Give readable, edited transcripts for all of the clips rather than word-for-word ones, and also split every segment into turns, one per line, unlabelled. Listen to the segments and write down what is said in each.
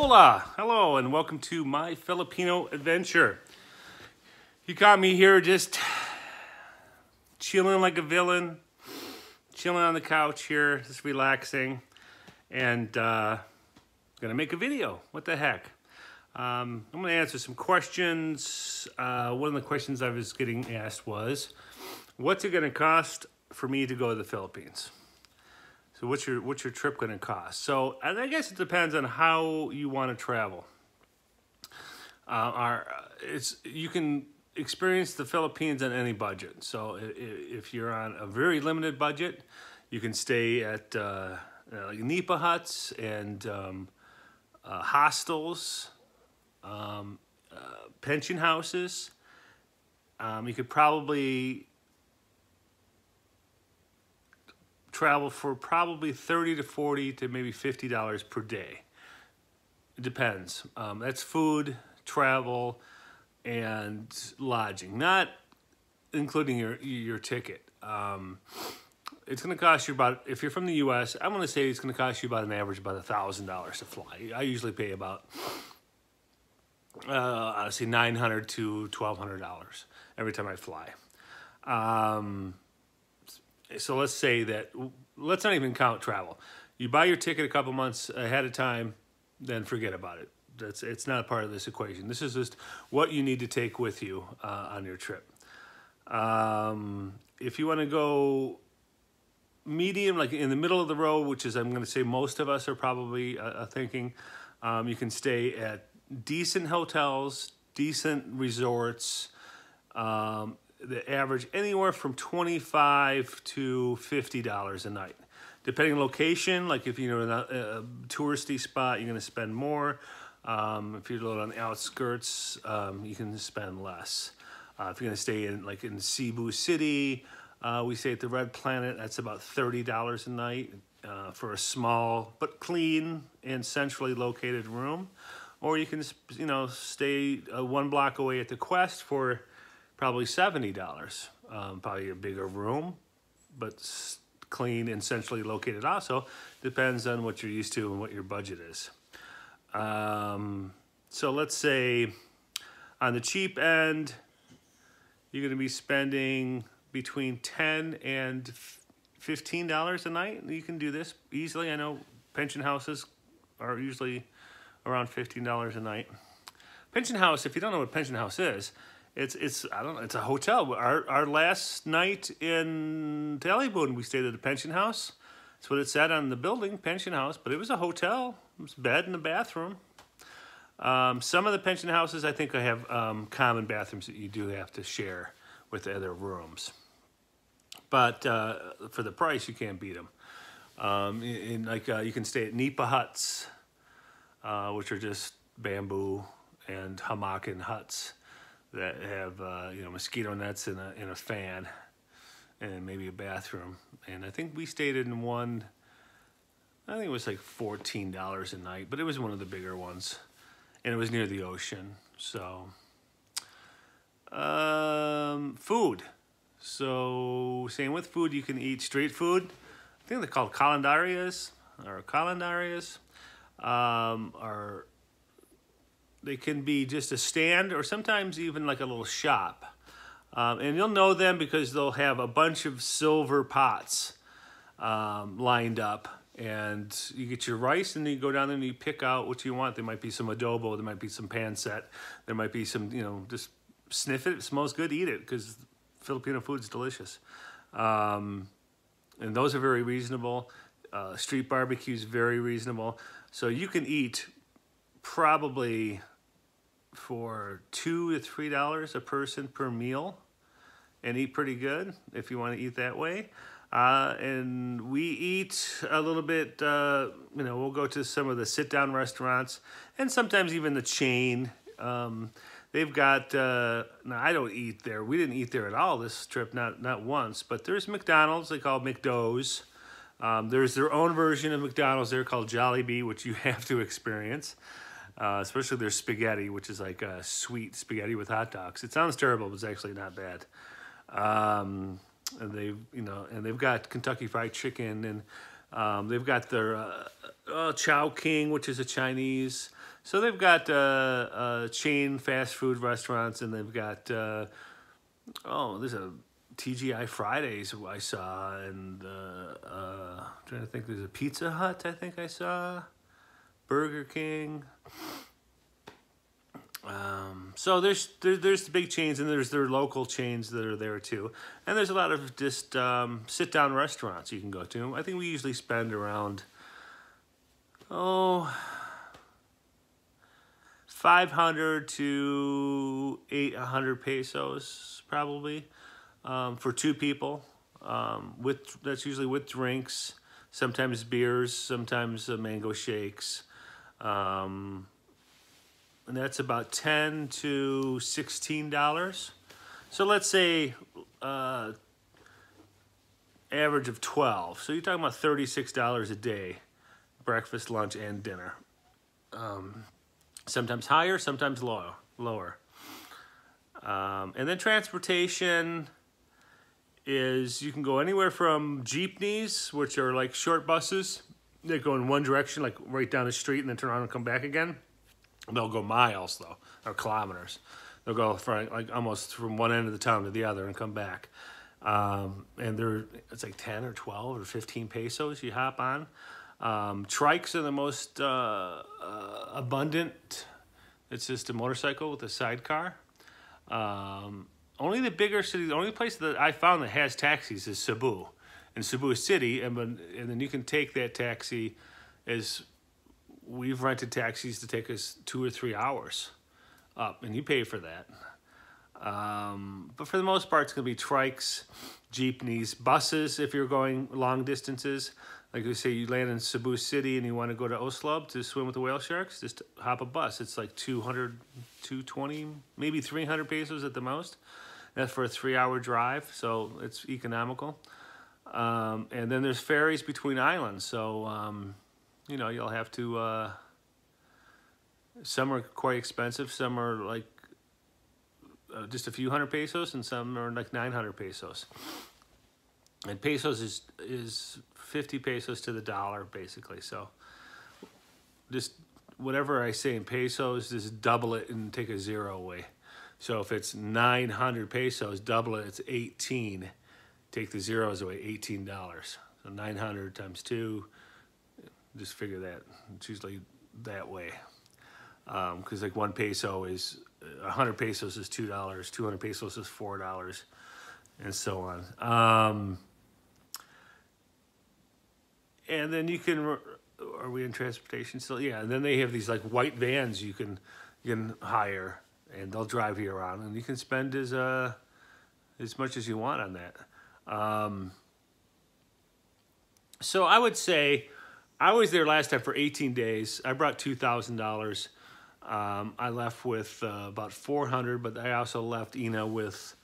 Hola, hello, and welcome to My Filipino Adventure. You got me here just chilling like a villain, chilling on the couch here, just relaxing, and gonna make a video. What the heck? I'm gonna answer some questions. One of the questions I was getting asked was, what's it gonna cost for me to go to the Philippines? So what's your trip going to cost? So I guess it depends on how you want to travel. You can experience the Philippines on any budget. So if you're on a very limited budget, you can stay at like nipa huts and hostels, pension houses. You could probably travel for probably $30 to $40 to maybe $50 per day. It depends. That's food, travel, and lodging, not including your ticket. It's going to cost you about, if you're from the U.S., I'm going to say it's going to cost you about an average about $1,000 to fly. I usually pay about, I say $900 to $1,200 every time I fly. So let's say that, let's not even count travel. You buy your ticket a couple months ahead of time, then forget about it. It's not a part of this equation. This is just what you need to take with you on your trip. If you want to go medium, like in the middle of the road, which is, I'm going to say most of us are probably thinking, you can stay at decent hotels, decent resorts, the average anywhere from $25 to $50 a night, depending on location. Like if you're in a touristy spot, you're going to spend more. If you're on the outskirts, you can spend less. If you're going to stay in Cebu City, we stay at the Red Planet. That's about $30 a night for a small but clean and centrally located room. Or you can stay one block away at the Quest for probably $70, probably a bigger room, but clean and centrally located also. Depends on what you're used to and what your budget is. So let's say on the cheap end, you're gonna be spending between $10 and $15 a night. You can do this easily. I know pension houses are usually around $15 a night. Pension house, if you don't know what pension house is, it's I don't know, it's a hotel. Our last night in Talibun, we stayed at a pension house. That's what it said on the building, pension house, but it was a hotel. It was a bed and a bathroom. Some of the pension houses, I think, I have common bathrooms that you do have to share with the other rooms. But for the price, you can't beat them. You can stay at nipa huts, which are just bamboo and hamakan huts that have mosquito nets and a fan and maybe a bathroom. And I think we stayed in one, I think it was like $14 a night, but it was one of the bigger ones. And it was near the ocean. So, food. So, same with food, you can eat street food. I think they're called calendarias. They can be just a stand or sometimes even like a little shop. And you'll know them because they'll have a bunch of silver pots lined up. And you get your rice and then you go down there and you pick out what you want. There might be some adobo, there might be some pancit, there might be some, just sniff it. It smells good, eat it, because Filipino food's delicious. And those are very reasonable. Street barbecue is very reasonable. So you can eat probably for $2 to $3 a person per meal and eat pretty good if you want to eat that way. And we eat a little bit, we'll go to some of the sit-down restaurants and sometimes even the chain. They've got, now I don't eat there. We didn't eat there at all this trip, not once, but there's McDonald's, they call McDo's. There's their own version of McDonald's there called Jollibee, which you have to experience. Especially their spaghetti, which is like a sweet spaghetti with hot dogs. It sounds terrible, but it's actually not bad. And they've got Kentucky Fried Chicken, and They've got their Chowking, which is a Chinese. So they've got chain fast food restaurants, and they've got there's a TGI Fridays I saw, and I'm trying to think. There's a Pizza Hut I think I saw, Burger King. So there's the big chains, and there's their local chains that are there too, and there's a lot of just sit down restaurants you can go to. I think we usually spend around 500 to 800 pesos probably for two people. That's usually with drinks, sometimes beers, sometimes mango shakes. And that's about $10 to $16. So let's say average of 12. So you're talking about $36 a day, breakfast, lunch, and dinner. Sometimes higher, sometimes lower. And then transportation is, you can go anywhere from jeepneys, which are like short buses. They go in one direction, like right down the street, and then turn around and come back again. They'll go miles though, or kilometers. They'll go from like almost from one end of the town to the other and come back. And it's like 10 or 12 or 15 pesos you hop on. Trikes are the most abundant. It's just a motorcycle with a sidecar. Only the bigger cities, the only place that I found that has taxis is Cebu. In Cebu City, and then you can take that taxi as... We've rented taxis to take us 2 or 3 hours up, and you pay for that. But for the most part, it's going to be trikes, jeepneys, buses if you're going long distances. Like we say, you land in Cebu City and you want to go to Oslo to swim with the whale sharks, just hop a bus. It's like 200, 220, maybe 300 pesos at the most. That's for a 3-hour drive, so it's economical. And then there's ferries between islands, so... you'll have to, some are quite expensive, some are like just a few hundred pesos, and some are like 900 pesos. And pesos is 50 pesos to the dollar, basically. So just whatever I say in pesos, just double it and take a zero away. So if it's 900 pesos, double it, it's 18. Take the zeros away, $18. So 900 times 2, just figure that. It's usually that way. Because like 1 peso is, 100 pesos is $2, 200 pesos is $4, and so on. And then you can, are we in transportation still? Yeah, and then they have these like white vans you can hire, and they'll drive you around, and you can spend as much as you want on that. So I would say, I was there last time for 18 days. I brought $2,000. I left with about 400, but I also left Yna with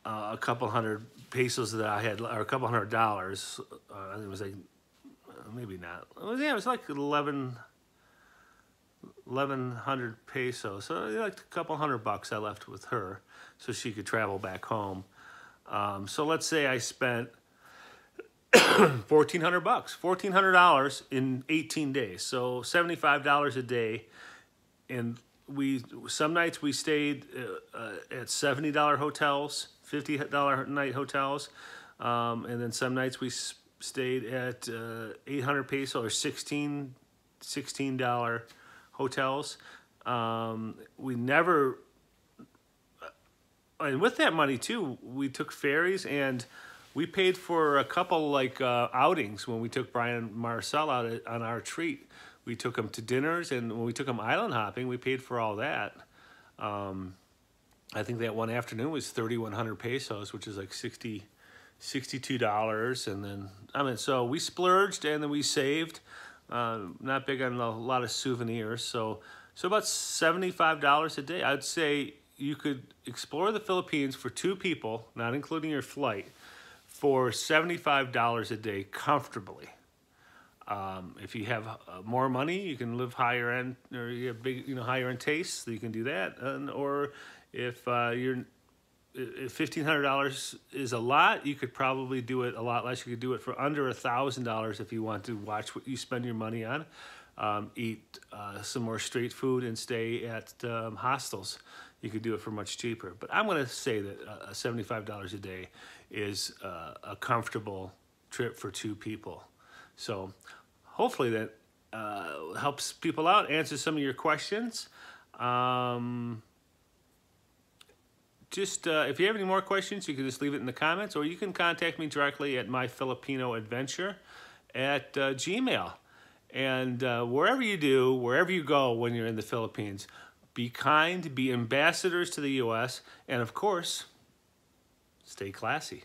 a couple hundred pesos that I had, or a couple $100. I think it was like, maybe not. It was like 1,100 pesos. So like a couple $100 I left with her, so she could travel back home. So let's say I spent $1,400 in 18 days, so $75 a day. And some nights we stayed at $70 hotels, $50 night hotels, and then some nights we stayed at 800 peso or $16 hotels. We never, and with that money too, we took ferries, and we paid for a couple like outings when we took Brian and Marcel out on our treat. We took them to dinners, and when we took them island hopping, we paid for all that. I think that one afternoon was 3,100 pesos, which is like $62. And then, so we splurged, and then we saved. Not big on a lot of souvenirs. So about $75 a day. I'd say you could explore the Philippines for 2 people, not including your flight, for $75 a day comfortably. If you have more money, you can live higher end, or you have big, higher end tastes, so you can do that. Or if if $1,500 is a lot, you could probably do it a lot less. You could do it for under $1,000 if you want to watch what you spend your money on, eat some more street food, and stay at hostels. You could do it for much cheaper. But I'm going to say that $75 a day is a comfortable trip for 2 people. So hopefully that helps people out, answers some of your questions. If you have any more questions, you can just leave it in the comments, or you can contact me directly at myfilipinoadventure at Gmail. And wherever you go when you're in the Philippines, be kind, be ambassadors to the U.S., and of course, stay classy.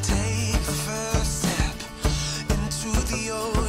Take the first step into the ocean.